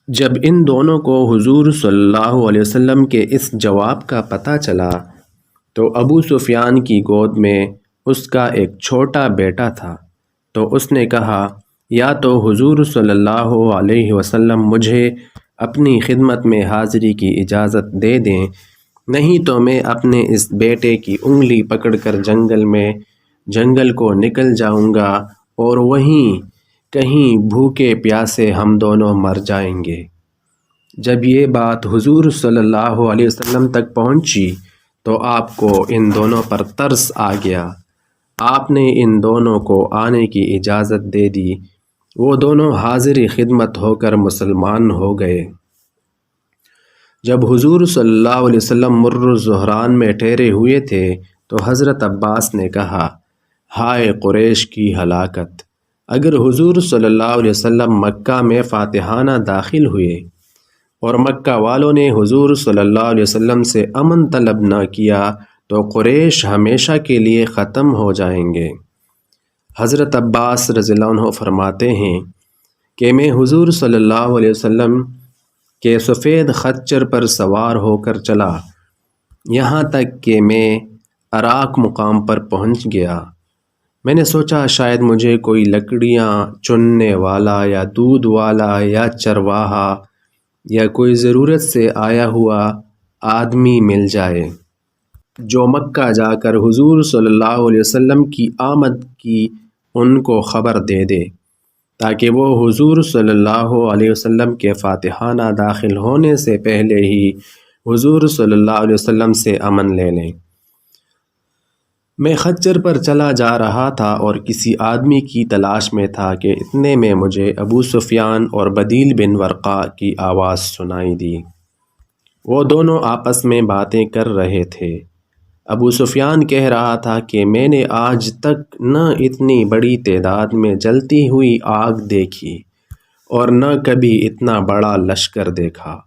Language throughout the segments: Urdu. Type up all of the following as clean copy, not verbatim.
جب ان دونوں کو حضور صلی اللہ علیہ وسلم کے اس جواب کا پتہ چلا تو ابو سفیان کی گود میں اس کا ایک چھوٹا بیٹا تھا، تو اس نے کہا، یا تو حضور صلی اللہ علیہ وسلم مجھے اپنی خدمت میں حاضری کی اجازت دے دیں، نہیں تو میں اپنے اس بیٹے کی انگلی پکڑ کر جنگل کو نکل جاؤں گا اور وہیں کہیں بھوکے پیاسے ہم دونوں مر جائیں گے۔ جب یہ بات حضور صلی اللہ علیہ وسلم تک پہنچی تو آپ کو ان دونوں پر ترس آ گیا۔ آپ نے ان دونوں کو آنے کی اجازت دے دی۔ وہ دونوں حاضر خدمت ہو کر مسلمان ہو گئے۔ جب حضور صلی اللہ علیہ وسلم مر الزہران میں ٹھہرے ہوئے تھے تو حضرت عباس نے کہا، ہائے قریش کی ہلاکت! اگر حضور صلی اللہ علیہ وسلم مکہ میں فاتحانہ داخل ہوئے اور مکہ والوں نے حضور صلی اللہ علیہ وسلم سے امن طلب نہ کیا تو قریش ہمیشہ کے لیے ختم ہو جائیں گے۔ حضرت عباس رضی اللہ عنہ فرماتے ہیں کہ میں حضور صلی اللہ علیہ وسلم کے سفید خچر پر سوار ہو کر چلا، یہاں تک کہ میں اراک مقام پر پہنچ گیا۔ میں نے سوچا شاید مجھے کوئی لکڑیاں چننے والا یا دودھ والا یا چرواہا یا کوئی ضرورت سے آیا ہوا آدمی مل جائے جو مکہ جا کر حضور صلی اللہ علیہ وسلم کی آمد کی ان کو خبر دے دے، تاکہ وہ حضور صلی اللہ علیہ وسلم کے فاتحانہ داخل ہونے سے پہلے ہی حضور صلی اللہ علیہ وسلم سے امن لے لیں۔ میں خچر پر چلا جا رہا تھا اور کسی آدمی کی تلاش میں تھا کہ اتنے میں مجھے ابو سفیان اور بدیل بن ورقا کی آواز سنائی دی۔ وہ دونوں آپس میں باتیں کر رہے تھے۔ ابو سفیان کہہ رہا تھا کہ میں نے آج تک نہ اتنی بڑی تعداد میں جلتی ہوئی آگ دیکھی اور نہ کبھی اتنا بڑا لشکر دیکھا۔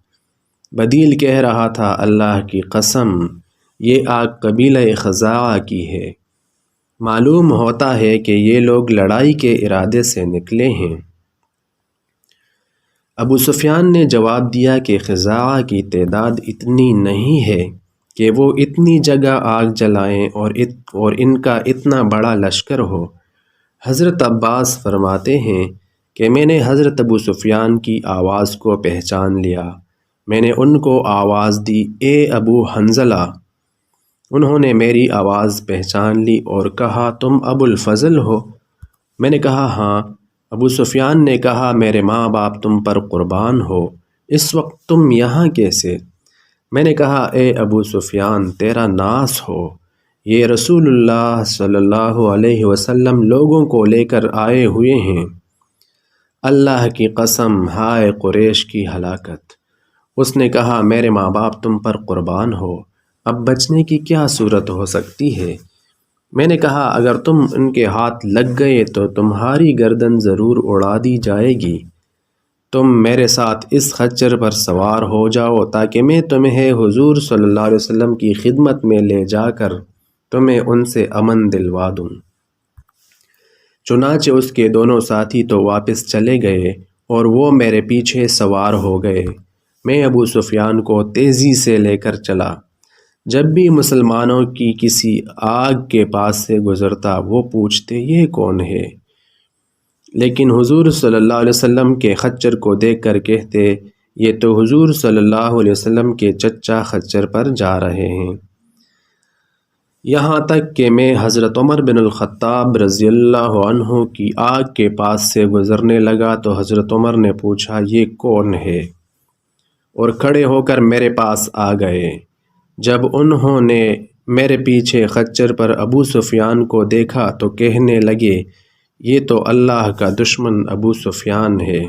بدیل کہہ رہا تھا، اللہ کی قسم، یہ آگ قبیلہ خزاعہ کی ہے، معلوم ہوتا ہے کہ یہ لوگ لڑائی کے ارادے سے نکلے ہیں۔ ابو سفیان نے جواب دیا کہ خزاعہ کی تعداد اتنی نہیں ہے کہ وہ اتنی جگہ آگ جلائیں اور ان کا اتنا بڑا لشکر ہو۔ حضرت عباس فرماتے ہیں کہ میں نے حضرت ابو سفیان کی آواز کو پہچان لیا۔ میں نے ان کو آواز دی، اے ابو حنظلہ! انہوں نے میری آواز پہچان لی اور کہا، تم ابو الفضل ہو؟ میں نے کہا، ہاں۔ ابو سفیان نے کہا، میرے ماں باپ تم پر قربان ہو، اس وقت تم یہاں کیسے؟ میں نے کہا، اے ابو سفیان، تیرا ناس ہو، یہ رسول اللہ صلی اللہ علیہ وسلم لوگوں کو لے کر آئے ہوئے ہیں۔ اللہ کی قسم، ہائے قریش کی ہلاکت! اس نے کہا، میرے ماں باپ تم پر قربان ہو، اب بچنے کی کیا صورت ہو سکتی ہے؟ میں نے کہا، اگر تم ان کے ہاتھ لگ گئے تو تمہاری گردن ضرور اڑا دی جائے گی۔ تم میرے ساتھ اس خچر پر سوار ہو جاؤ تاکہ میں تمہیں حضور صلی اللہ علیہ وسلم کی خدمت میں لے جا کر تمہیں ان سے امن دلوا دوں۔ چنانچہ اس کے دونوں ساتھی تو واپس چلے گئے اور وہ میرے پیچھے سوار ہو گئے۔ میں ابو سفیان کو تیزی سے لے کر چلا۔ جب بھی مسلمانوں کی کسی آگ کے پاس سے گزرتا وہ پوچھتے، یہ کون ہے؟ لیکن حضور صلی اللہ علیہ وسلم کے خچر کو دیکھ کر کہتے، یہ تو حضور صلی اللہ علیہ وسلم کے چچا خچر پر جا رہے ہیں۔ یہاں تک کہ میں حضرت عمر بن الخطاب رضی اللہ عنہ کی آگ کے پاس سے گزرنے لگا تو حضرت عمر نے پوچھا، یہ کون ہے؟ اور کھڑے ہو کر میرے پاس آ گئے۔ جب انہوں نے میرے پیچھے خچر پر ابو سفیان کو دیکھا تو کہنے لگے، یہ تو اللہ کا دشمن ابو سفیان ہے۔